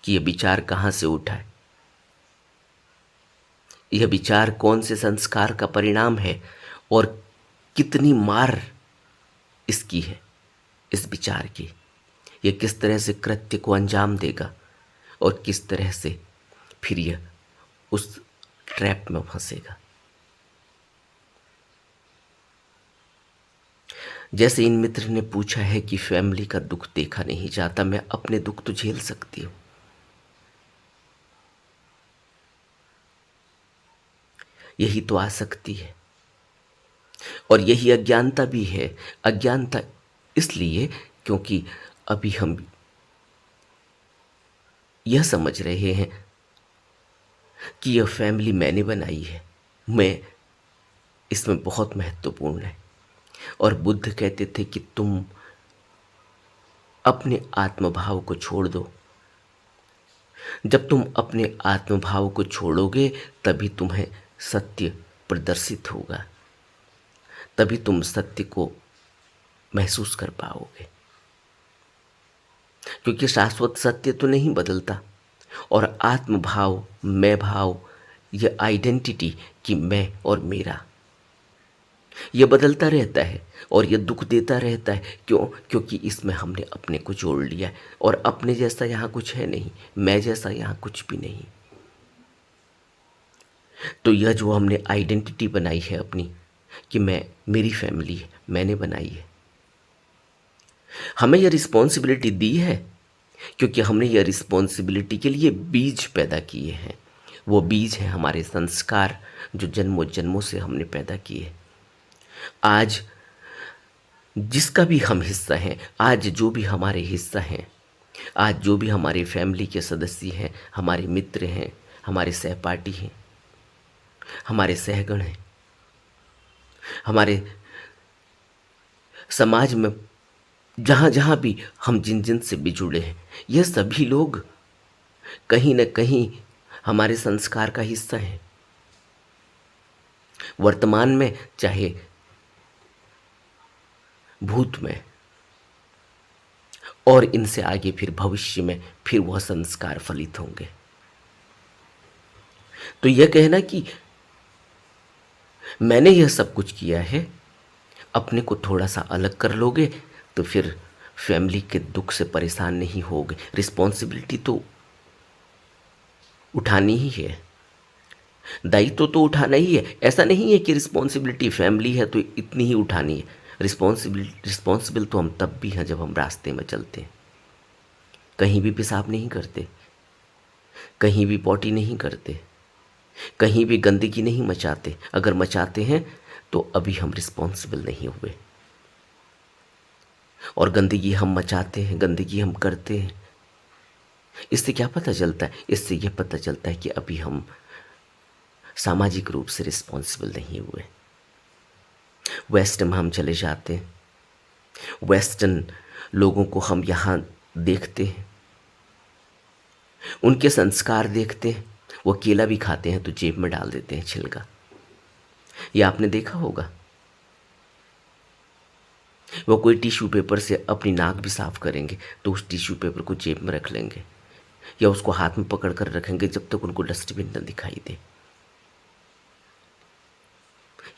कि यह विचार कहाँ से उठा है, यह विचार कौन से संस्कार का परिणाम है, और कितनी मार इसकी है, इस विचार की। यह किस तरह से कृत्य को अंजाम देगा और किस तरह से फिर यह उस ट्रैप में फंसेगा। जैसे इन मित्र ने पूछा है कि फैमिली का दुख देखा नहीं जाता, मैं अपने दुख तो झेल सकती हूँ। यही तो आसक्ति है, और यही अज्ञानता भी है। अज्ञानता इसलिए क्योंकि अभी हम यह समझ रहे हैं कि यह फैमिली मैंने बनाई है, मैं इसमें बहुत महत्वपूर्ण है। और बुद्ध कहते थे कि तुम अपने आत्मभाव को छोड़ दो। जब तुम अपने आत्मभाव को छोड़ोगे तभी तुम्हें सत्य प्रदर्शित होगा, तभी तुम सत्य को महसूस कर पाओगे। क्योंकि शाश्वत सत्य तो नहीं बदलता, और आत्मभाव, मैं भाव, यह आइडेंटिटी कि मैं और मेरा, यह बदलता रहता है और यह दुख देता रहता है। क्यों? क्योंकि इसमें हमने अपने को जोड़ लिया है, और अपने जैसा यहाँ कुछ है नहीं, मैं जैसा यहाँ कुछ भी नहीं। तो यह जो हमने आइडेंटिटी बनाई है अपनी कि मैं, मेरी फैमिली है, मैंने बनाई है, हमें यह रिस्पॉन्सिबिलिटी दी है क्योंकि हमने यह रिस्पॉन्सिबिलिटी के लिए बीज पैदा किए हैं। वो बीज है हमारे संस्कार, जो जन्मों जन्मों से हमने पैदा किए। आज जिसका भी हम हिस्सा हैं, आज जो भी हमारे हिस्सा हैं, आज जो भी हमारे फैमिली के सदस्य हैं, हमारे मित्र हैं, हमारे सहपाठी हैं, हमारे सहगण हैं, हमारे समाज में जहाँ जहाँ भी हम जिन जिन से भी जुड़े हैं, यह सभी लोग कहीं न कहीं हमारे संस्कार का हिस्सा हैं। वर्तमान में चाहे भूत में, और इनसे आगे फिर भविष्य में फिर वह संस्कार फलित होंगे। तो यह कहना कि मैंने यह सब कुछ किया है, अपने को थोड़ा सा अलग कर लोगे तो फिर फैमिली के दुख से परेशान नहीं होगे। रिस्पॉन्सिबिलिटी तो उठानी ही है, दायित्व तो उठाना ही है। ऐसा नहीं है कि रिस्पॉन्सिबिलिटी फैमिली है तो इतनी ही उठानी है। रिस्पॉन्सिबल तो हम तब भी हैं जब हम रास्ते में चलते हैं, कहीं भी पेशाब नहीं करते, कहीं भी पॉटी नहीं करते, कहीं भी गंदगी नहीं मचाते। अगर मचाते हैं तो अभी हम रिस्पॉन्सिबल नहीं हुए। और गंदगी हम मचाते हैं, गंदगी हम करते हैं, इससे क्या पता चलता है? इससे यह पता चलता है कि अभी हम सामाजिक रूप से रिस्पॉन्सिबल नहीं हुए। वेस्ट में हम चले जाते हैं, वेस्टर्न लोगों को हम यहाँ देखते हैं, उनके संस्कार देखते हैं। वो केला भी खाते हैं तो जेब में डाल देते हैं छिलका। ये आपने देखा होगा, वो कोई टिश्यू पेपर से अपनी नाक भी साफ करेंगे तो उस टिश्यू पेपर को जेब में रख लेंगे या उसको हाथ में पकड़ कर रखेंगे जब तक उनको डस्टबिन न दिखाई दे।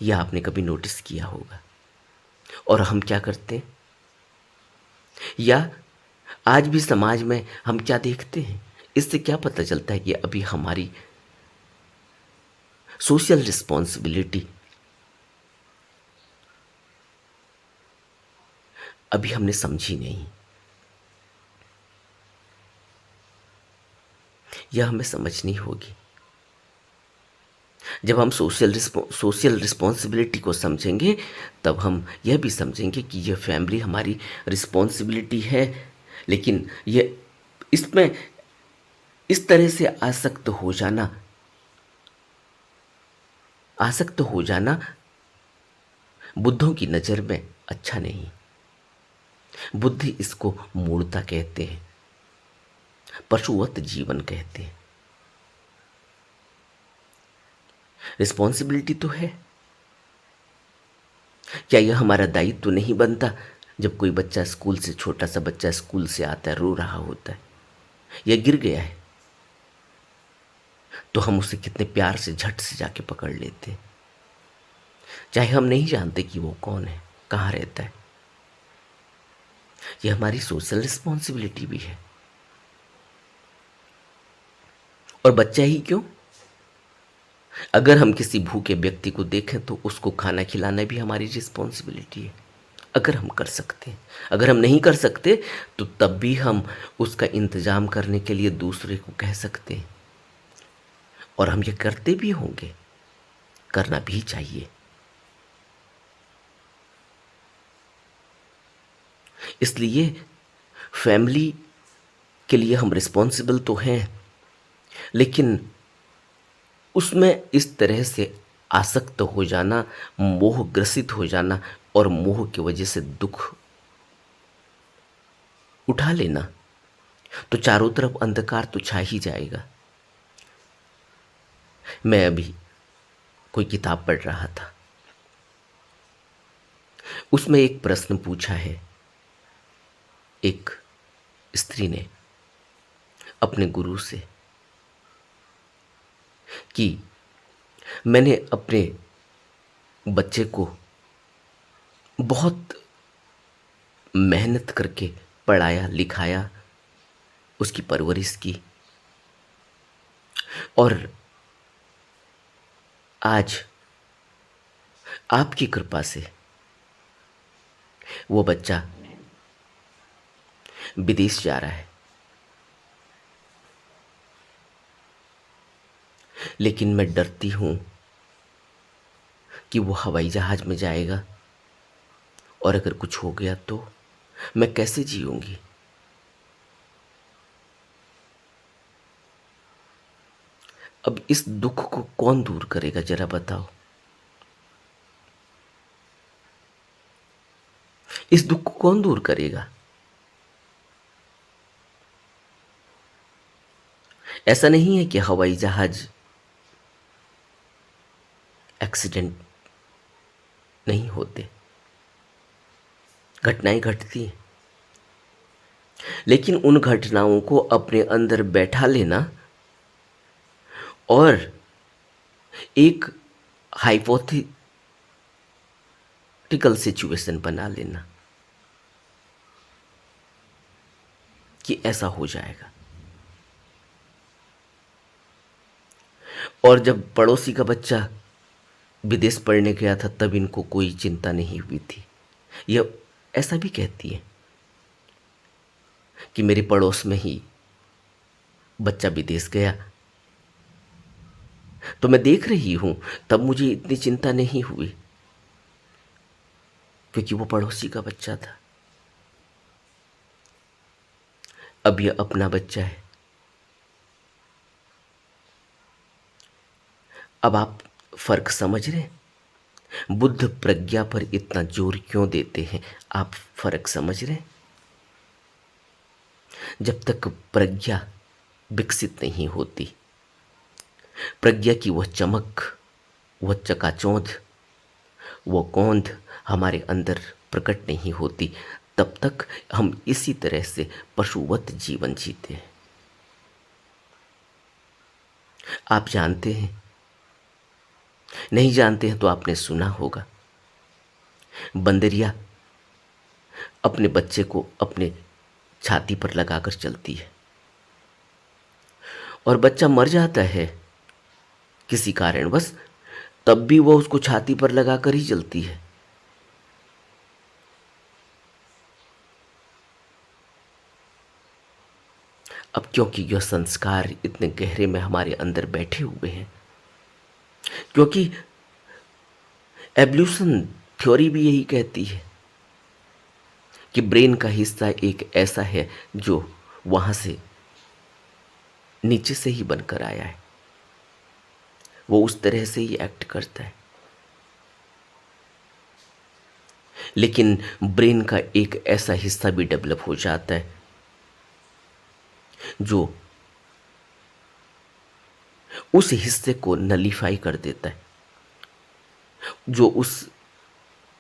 यह आपने कभी नोटिस किया होगा। और हम क्या करते हैं, या आज भी समाज में हम क्या देखते हैं, इससे क्या पता चलता है कि अभी हमारी सोशल रिस्पॉन्सिबिलिटी अभी हमने समझी नहीं। यह हमें समझनी होगी। जब हम सोशल रिस्पॉन्सिबिलिटी को समझेंगे तब हम यह भी समझेंगे कि यह फैमिली हमारी रिस्पॉन्सिबिलिटी है, लेकिन यह इसमें इस तरह से आसक्त हो जाना बुद्धों की नज़र में अच्छा नहीं। बुद्धि इसको मूढ़ता कहते हैं, पशुवत जीवन कहते हैं। रिस्पॉन्सिबिलिटी तो है, क्या यह हमारा दायित्व तो नहीं बनता? जब कोई बच्चा स्कूल से, छोटा सा बच्चा स्कूल से आता है, रो रहा होता है या गिर गया है, तो हम उसे कितने प्यार से झट से जाके पकड़ लेते हैं, चाहे हम नहीं जानते कि वो कौन है, कहाँ रहता है। यह हमारी सोशल रिस्पॉन्सिबिलिटी भी है। और बच्चा ही क्यों, अगर हम किसी भूखे व्यक्ति को देखें तो उसको खाना खिलाना भी हमारी रिस्पॉन्सिबिलिटी है, अगर हम कर सकते हैं। अगर हम नहीं कर सकते तो तब भी हम उसका इंतजाम करने के लिए दूसरे को कह सकते हैं, और हम ये करते भी होंगे, करना भी चाहिए। इसलिए फैमिली के लिए हम रिस्पॉन्सिबल तो हैं, लेकिन उसमें इस तरह से आसक्त हो जाना, मोह ग्रसित हो जाना और मोह की वजह से दुख उठा लेना, तो चारों तरफ अंधकार तो छा ही जाएगा। मैं अभी कोई किताब पढ़ रहा था, उसमें एक प्रश्न पूछा है एक स्त्री ने अपने गुरु से कि मैंने अपने बच्चे को बहुत मेहनत करके पढ़ाया लिखाया, उसकी परवरिश की, और आज आपकी कृपा से वो बच्चा विदेश जा रहा है, लेकिन मैं डरती हूं कि वो हवाई जहाज में जाएगा और अगर कुछ हो गया तो मैं कैसे जीऊंगी। अब इस दुख को कौन दूर करेगा, जरा बताओ। इस दुख को कौन दूर करेगा? ऐसा नहीं है कि हवाई जहाज एक्सीडेंट नहीं होते, घटनाएं घटती हैं, लेकिन उन घटनाओं को अपने अंदर बैठा लेना और एक हाइपोथेटिकल सिचुएशन बना लेना कि ऐसा हो जाएगा। और जब पड़ोसी का बच्चा विदेश पढ़ने गया था तब इनको कोई चिंता नहीं हुई थी। यह ऐसा भी कहती है कि मेरे पड़ोस में ही बच्चा विदेश गया तो मैं देख रही हूं, तब मुझे इतनी चिंता नहीं हुई क्योंकि वो पड़ोसी का बच्चा था। अब यह अपना बच्चा है। अब आप फर्क समझ रहे हैं? बुद्ध प्रज्ञा पर इतना जोर क्यों देते हैं? आप फर्क समझ रहे हैं? जब तक प्रज्ञा विकसित नहीं होती, प्रज्ञा की वह चमक, वह चकाचौंध वो गोंद हमारे अंदर प्रकट नहीं होती, तब तक हम इसी तरह से पशुवत जीवन जीते हैं। आप जानते हैं, नहीं जानते हैं तो आपने सुना होगा, बंदरिया अपने बच्चे को अपने छाती पर लगाकर चलती है और बच्चा मर जाता है किसी कारणवश, तब भी वो उसको छाती पर लगाकर ही चलती है। अब क्योंकि यह संस्कार इतने गहरे में हमारे अंदर बैठे हुए हैं, क्योंकि एवोल्यूशन थ्योरी भी यही कहती है कि ब्रेन का हिस्सा एक ऐसा है जो वहां से नीचे से ही बनकर आया है, वो उस तरह से ही एक्ट करता है। लेकिन ब्रेन का एक ऐसा हिस्सा भी डेवलप हो जाता है जो उस हिस्से को नलीफाई कर देता है, जो उस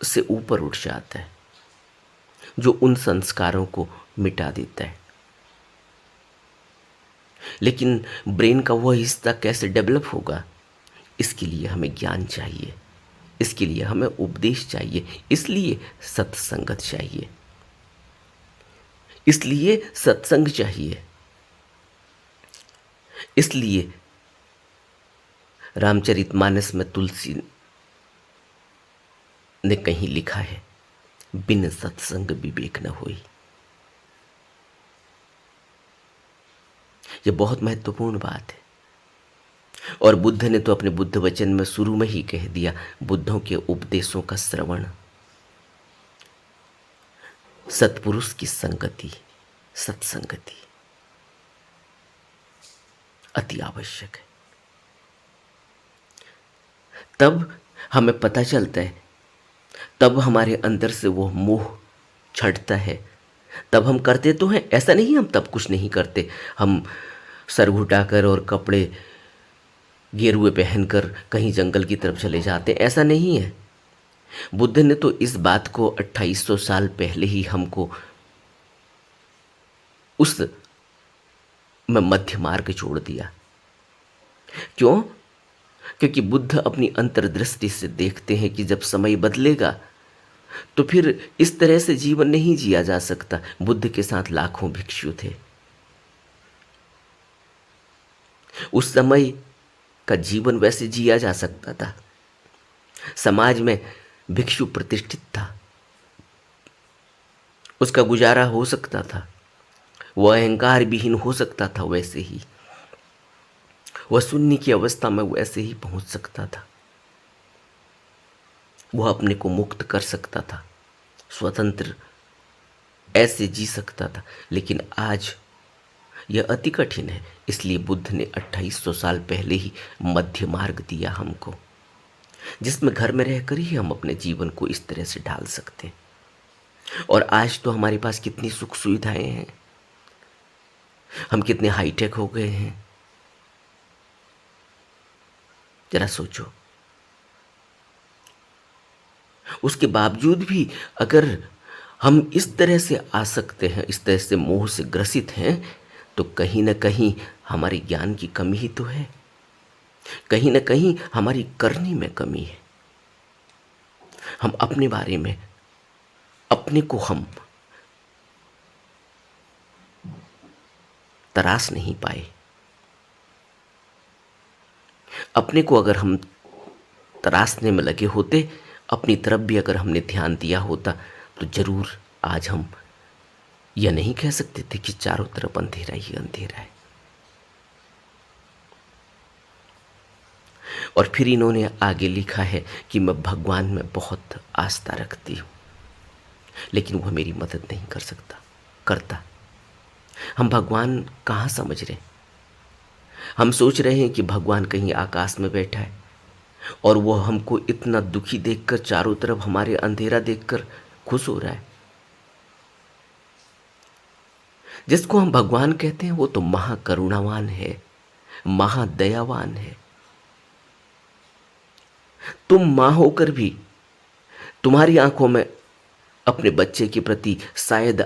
से ऊपर उठ जाता है, जो उन संस्कारों को मिटा देता है। लेकिन ब्रेन का वह हिस्सा कैसे डेवलप होगा, इसके लिए हमें ज्ञान चाहिए, इसके लिए हमें उपदेश चाहिए, इसलिए सत्संगत चाहिए, इसलिए सत्संग चाहिए। इसलिए रामचरितमानस में तुलसी ने कहीं लिखा है, बिन सत्संग विवेक न होई। यह बहुत महत्वपूर्ण बात है और बुद्ध ने तो अपने बुद्ध वचन में शुरू में ही कह दिया, बुद्धों के उपदेशों का श्रवण, सत्पुरुष की संगति, सत्संगति अति आवश्यक है। तब हमें पता चलता है, तब हमारे अंदर से वो मोह छंटता है, तब हम करते तो हैं, ऐसा नहीं हम तब कुछ नहीं करते, हम सर घुटाकर और कपड़े गेरुए पहनकर कहीं जंगल की तरफ चले जाते, ऐसा नहीं है। बुद्ध ने तो इस बात को 2800 साल पहले ही हमको उस में मध्य मार्ग छोड़ दिया। क्यों? क्योंकि बुद्ध अपनी अंतर्दृष्टि से देखते हैं कि जब समय बदलेगा तो फिर इस तरह से जीवन नहीं जिया जा सकता। बुद्ध के साथ लाखों भिक्षु थे, उस समय का जीवन वैसे जिया जा सकता था, समाज में भिक्षु प्रतिष्ठित था, उसका गुजारा हो सकता था, वह अहंकार विहीन हो सकता था, वैसे ही वह शून्य की अवस्था में वैसे ही पहुंच सकता था, वह अपने को मुक्त कर सकता था, स्वतंत्र ऐसे जी सकता था। लेकिन आज यह अति कठिन है, इसलिए बुद्ध ने 2800 साल पहले ही मध्य मार्ग दिया हमको, जिसमें घर में रहकर ही हम अपने जीवन को इस तरह से ढाल सकते हैं। और आज तो हमारे पास कितनी सुख सुविधाएं हैं, हम कितने हाईटेक हो गए हैं, जरा सोचो। उसके बावजूद भी अगर हम इस तरह से आ सकते हैं, इस तरह से मोह से ग्रसित हैं, तो कहीं ना कहीं हमारी ज्ञान की कमी ही तो है, कहीं ना कहीं हमारी करनी में कमी है। हम अपने बारे में, अपने को हम तराश नहीं पाए। अपने को अगर हम तराशने में लगे होते, अपनी तरफ भी अगर हमने ध्यान दिया होता, तो जरूर आज हम यह नहीं कह सकते थे कि चारों तरफ अंधेरा ही अंधेरा है। और फिर इन्होंने आगे लिखा है कि मैं भगवान में बहुत आस्था रखती हूं, लेकिन वह मेरी मदद नहीं कर सकता, करता। हम भगवान कहाँ समझ रहे हैं? हम सोच रहे हैं कि भगवान कहीं आकाश में बैठा है और वो हमको इतना दुखी देखकर, चारों तरफ हमारे अंधेरा देखकर खुश हो रहा है। जिसको हम भगवान कहते हैं वो तो महाकरुणावान है, महादयावान है। तुम मां होकर भी तुम्हारी आंखों में अपने बच्चे के प्रति शायद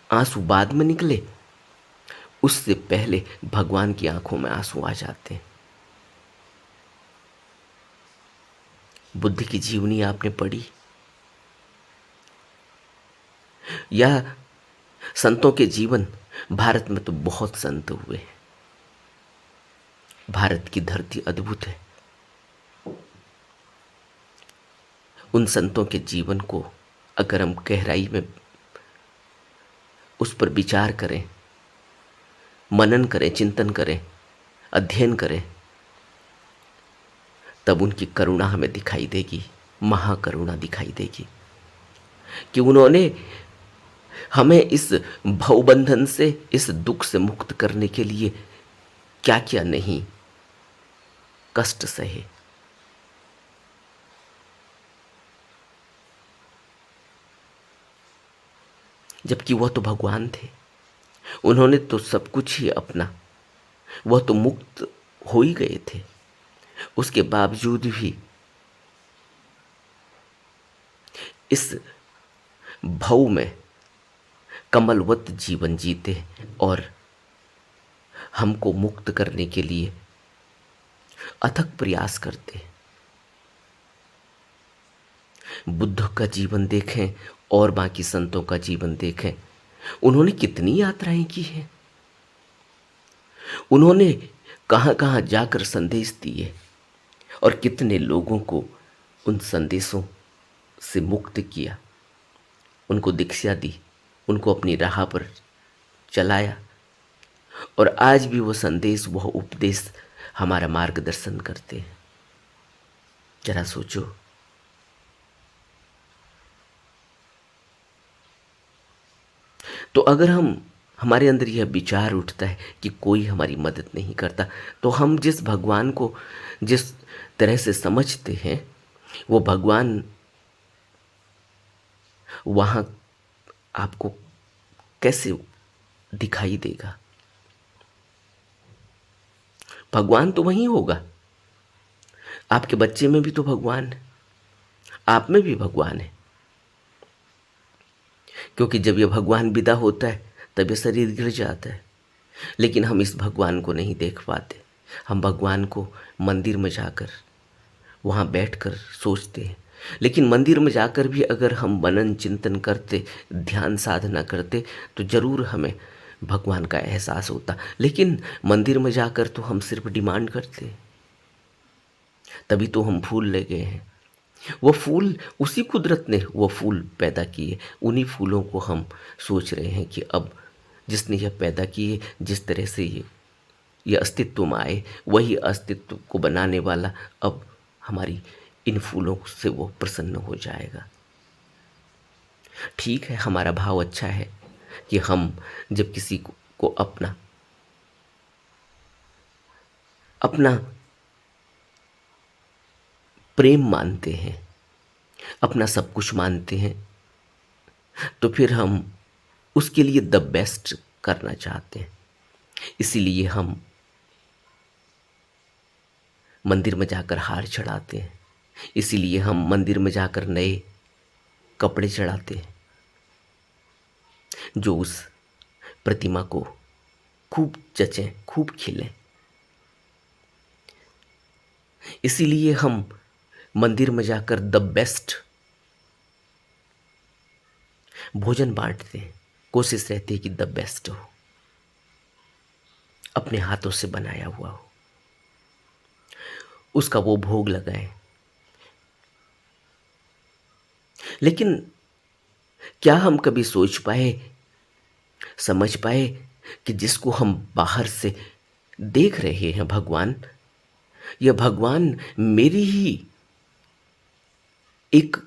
आंसू बाद में निकले, उससे पहले भगवान की आंखों में आंसू आ जाते हैं। बुद्ध की जीवनी आपने पढ़ी, या संतों के जीवन? भारत में तो बहुत संत हुए हैं। भारत की धरती अद्भुत है। उन संतों के जीवन को अगर हम गहराई में उस पर विचार करें, मनन करें, चिंतन करें, अध्ययन करें, तब उनकी करुणा हमें दिखाई देगी, महाकरुणा दिखाई देगी कि उन्होंने हमें इस भवबंधन से, इस दुख से मुक्त करने के लिए क्या क्या नहीं कष्ट सहे। जबकि वह तो भगवान थे, उन्होंने तो सब कुछ ही अपना, वह तो मुक्त हो ही गए थे। उसके बावजूद भी इस भव में कमलवत जीवन जीते और हमको मुक्त करने के लिए अथक प्रयास करते। बुद्ध का जीवन देखें और बाकी संतों का जीवन देखें, उन्होंने कितनी यात्राएं की हैं, उन्होंने कहाँ कहाँ जाकर संदेश दिए और कितने लोगों को उन संदेशों से मुक्त किया, उनको दीक्षा दी, उनको अपनी राह पर चलाया। और आज भी वो संदेश, वह उपदेश हमारा मार्गदर्शन करते हैं। जरा सोचो, तो अगर हमारे अंदर यह विचार उठता है कि कोई हमारी मदद नहीं करता, तो हम जिस भगवान को जिस तरह से समझते हैं, वो भगवान वहाँ आपको कैसे दिखाई देगा? भगवान तो वहीं होगा। आपके बच्चे में भी तो भगवान है, आप में भी भगवान है। क्योंकि जब ये भगवान विदा होता है तब ये शरीर गिर जाता है, लेकिन हम इस भगवान को नहीं देख पाते। हम भगवान को मंदिर में जाकर, वहाँ बैठकर सोचते हैं। लेकिन मंदिर में जाकर भी अगर हम मनन चिंतन करते, ध्यान साधना करते, तो ज़रूर हमें भगवान का एहसास होता। लेकिन मंदिर में जाकर तो हम सिर्फ डिमांड करते हैं। तभी तो हम फूल ले गए हैं। वो फूल, उसी कुदरत ने वो फूल पैदा किए, उन्हीं फूलों को हम सोच रहे हैं कि अब जिसने यह पैदा किए, जिस तरह से ये अस्तित्व में आए, वही अस्तित्व को बनाने वाला अब हमारी इन फूलों से वो प्रसन्न हो जाएगा। ठीक है, हमारा भाव अच्छा है कि हम जब किसी को अपना अपना प्रेम मानते हैं, अपना सब कुछ मानते हैं, तो फिर हम उसके लिए द बेस्ट करना चाहते हैं। इसीलिए हम मंदिर में जाकर हार चढ़ाते हैं, इसीलिए हम मंदिर में जाकर नए कपड़े चढ़ाते हैं जो उस प्रतिमा को खूब जचें, खूब खिलें। इसीलिए हम मंदिर में जाकर द बेस्ट भोजन बांटते हैं। कोशिश रहती है कि द बेस्ट हो, अपने हाथों से बनाया हुआ हो, उसका वो भोग लगाएं। लेकिन क्या हम कभी सोच पाए, समझ पाए कि जिसको हम बाहर से देख रहे हैं भगवान, यह भगवान मेरी ही एक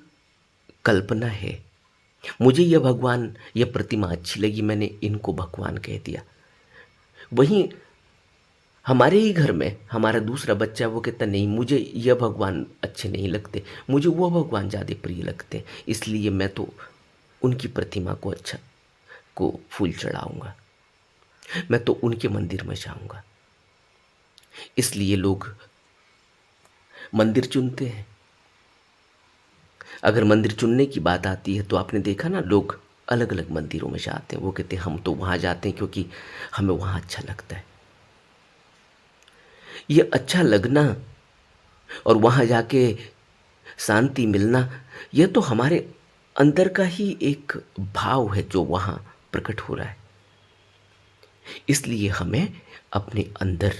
कल्पना है। मुझे यह भगवान, यह प्रतिमा अच्छी लगी, मैंने इनको भगवान कह दिया। वहीं हमारे ही घर में हमारा दूसरा बच्चा वो कहता नहीं, मुझे यह भगवान अच्छे नहीं लगते, मुझे वो भगवान ज़्यादा प्रिय लगते हैं, इसलिए मैं तो उनकी प्रतिमा को फूल चढ़ाऊंगा, मैं तो उनके मंदिर में जाऊंगा। इसलिए लोग मंदिर चुनते हैं, अगर मंदिर चुनने की बात आती है तो आपने देखा ना, लोग अलग अलग मंदिरों में जाते हैं। वो कहते हैं हम तो वहाँ जाते हैं क्योंकि हमें वहाँ अच्छा लगता है। ये अच्छा लगना और वहाँ जाके शांति मिलना, यह तो हमारे अंदर का ही एक भाव है जो वहाँ प्रकट हो रहा है। इसलिए हमें अपने अंदर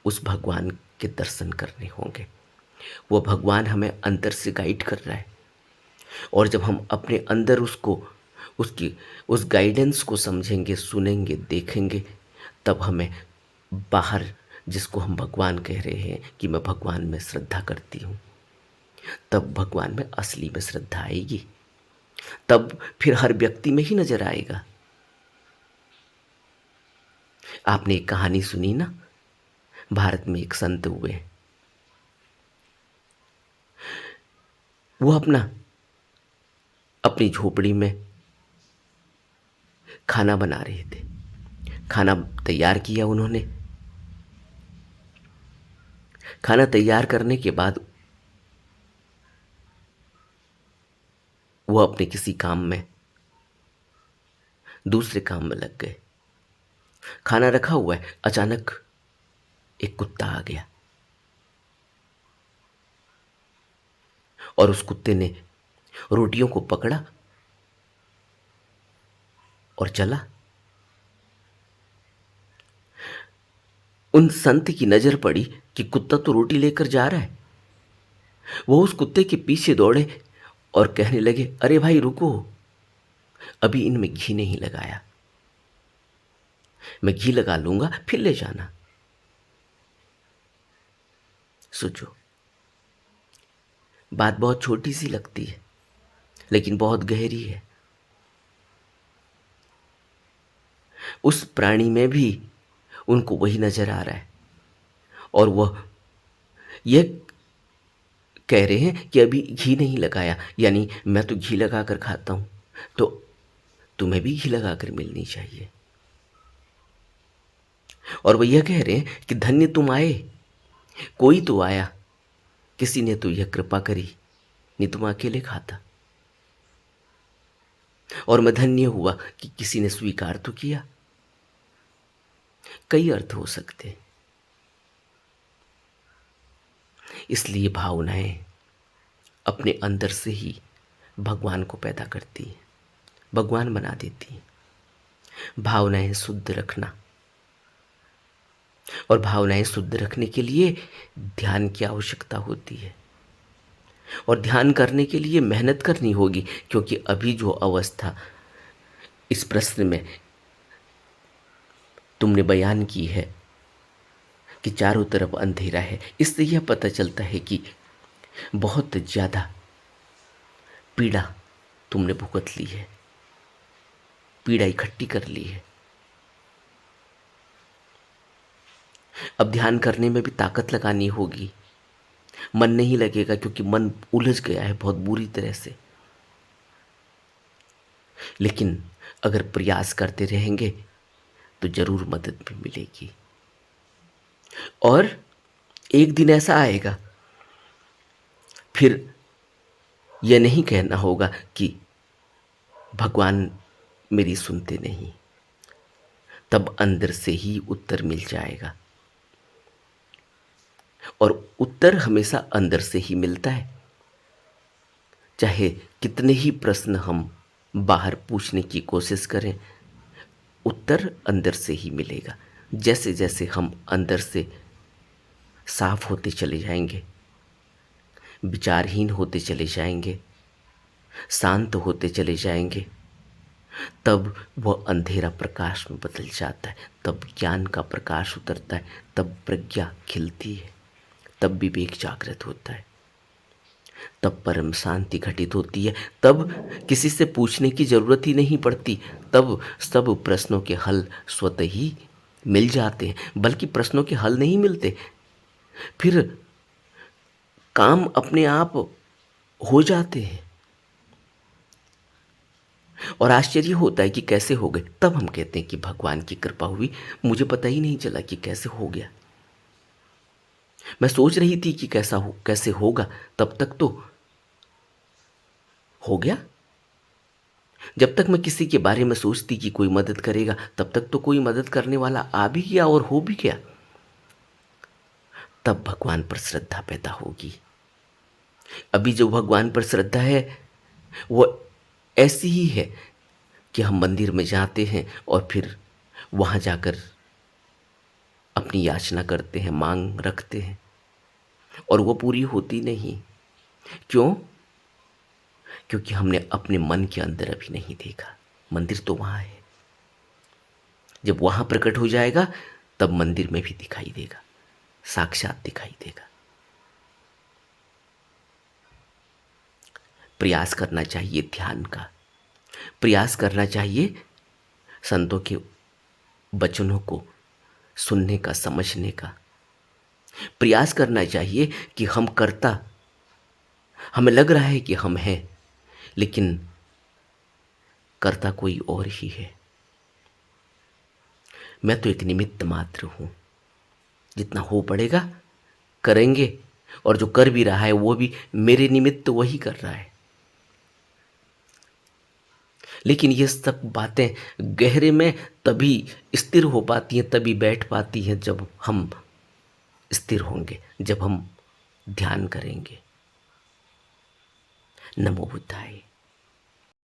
उस भगवान के दर्शन करने होंगे। वो भगवान हमें अंदर से गाइड कर रहा है, और जब हम अपने अंदर उसको, उसकी उस गाइडेंस को समझेंगे, सुनेंगे, देखेंगे, तब हमें बाहर, जिसको हम भगवान कह रहे हैं कि मैं भगवान में श्रद्धा करती हूँ, तब भगवान में असली में श्रद्धा आएगी। तब फिर हर व्यक्ति में ही नजर आएगा। आपने एक कहानी सुनी ना, भारत में एक संत हुए, वो अपनी झोपड़ी में खाना बना रहे थे। खाना तैयार किया उन्होंने। खाना तैयार करने के बाद वो अपने किसी काम में, दूसरे काम में लग गए। खाना रखा हुआ है, अचानक एक कुत्ता आ गया और उस कुत्ते ने रोटियों को पकड़ा और चला। उन संत की नजर पड़ी कि कुत्ता तो रोटी लेकर जा रहा है। वो उस कुत्ते के पीछे दौड़े और कहने लगे, अरे भाई रुको, अभी इनमें घी नहीं लगाया, मैं घी लगा लूंगा फिर ले जाना। सोचो, बात बहुत छोटी सी लगती है लेकिन बहुत गहरी है। उस प्राणी में भी उनको वही नजर आ रहा है, और वह यह कह रहे हैं कि अभी घी नहीं लगाया, यानी मैं तो घी लगा कर खाता हूं, तो तुम्हें भी घी लगा कर मिलनी चाहिए। और वह यह कह रहे हैं कि धन्य तुम आए, कोई तो आया, किसी ने तो यह कृपा करी, नहीं तुम अकेले खाता। और मैं धन्य हुआ कि किसी ने स्वीकार तो किया। कई अर्थ हो सकते हैं। इसलिए भावनाएं अपने अंदर से ही भगवान को पैदा करती हैं, भगवान बना देती हैं। भावनाएं शुद्ध रखना, और भावनाएं शुद्ध रखने के लिए ध्यान की आवश्यकता होती है, और ध्यान करने के लिए मेहनत करनी होगी, क्योंकि अभी जो अवस्था इस प्रश्न में तुमने बयान की है कि चारों तरफ अंधेरा है, इससे यह पता चलता है कि बहुत ज़्यादा पीड़ा तुमने भुगत ली है, पीड़ा इकट्ठी कर ली है। अब ध्यान करने में भी ताकत लगानी होगी। मन नहीं लगेगा क्योंकि मन उलझ गया है बहुत बुरी तरह से, लेकिन अगर प्रयास करते रहेंगे तो जरूर मदद भी मिलेगी। और एक दिन ऐसा आएगा, फिर यह नहीं कहना होगा कि भगवान मेरी सुनते नहीं, तब अंदर से ही उत्तर मिल जाएगा। और उत्तर हमेशा अंदर से ही मिलता है, चाहे कितने ही प्रश्न हम बाहर पूछने की कोशिश करें, उत्तर अंदर से ही मिलेगा। जैसे जैसे हम अंदर से साफ होते चले जाएंगे, विचारहीन होते चले जाएंगे, शांत होते चले जाएंगे, तब वह अंधेरा प्रकाश में बदल जाता है, तब ज्ञान का प्रकाश उतरता है, तब प्रज्ञा खिलती है, तब विवेक जागृत होता है, तब परम शांति घटित होती है, तब किसी से पूछने की जरूरत ही नहीं पड़ती, तब सब प्रश्नों के हल स्वतः ही मिल जाते हैं। बल्कि प्रश्नों के हल नहीं मिलते, फिर काम अपने आप हो जाते हैं, और आश्चर्य होता है कि कैसे हो गए। तब हम कहते हैं कि भगवान की कृपा हुई, मुझे पता ही नहीं चला कि कैसे हो गया। मैं सोच रही थी कि कैसे होगा, तब तक तो हो गया। जब तक मैं किसी के बारे में सोचती कि कोई मदद करेगा, तब तक तो कोई मदद करने वाला आ भी गया और हो भी गया। तब भगवान पर श्रद्धा पैदा होगी। अभी जो भगवान पर श्रद्धा है वो ऐसी ही है कि हम मंदिर में जाते हैं और फिर वहाँ जाकर अपनी याचना करते हैं, मांग रखते हैं और वो पूरी होती नहीं। क्यों? क्योंकि हमने अपने मन के अंदर अभी नहीं देखा। मंदिर तो वहाँ है, जब वहाँ प्रकट हो जाएगा तब मंदिर में भी दिखाई देगा, साक्षात दिखाई देगा। प्रयास करना चाहिए ध्यान का, प्रयास करना चाहिए संतों के वचनों को सुनने का, समझने का। प्रयास करना चाहिए कि हम कर्ता, हमें लग रहा है कि हम हैं, लेकिन कर्ता कोई और ही है। मैं तो एक निमित्त मात्र हूँ। जितना हो पड़ेगा करेंगे, और जो कर भी रहा है वो भी मेरे निमित्त वही कर रहा है। लेकिन ये सब बातें गहरे में तभी स्थिर हो पाती हैं, तभी बैठ पाती हैं जब हम स्थिर होंगे, जब हम ध्यान करेंगे। नमो बुद्धाय।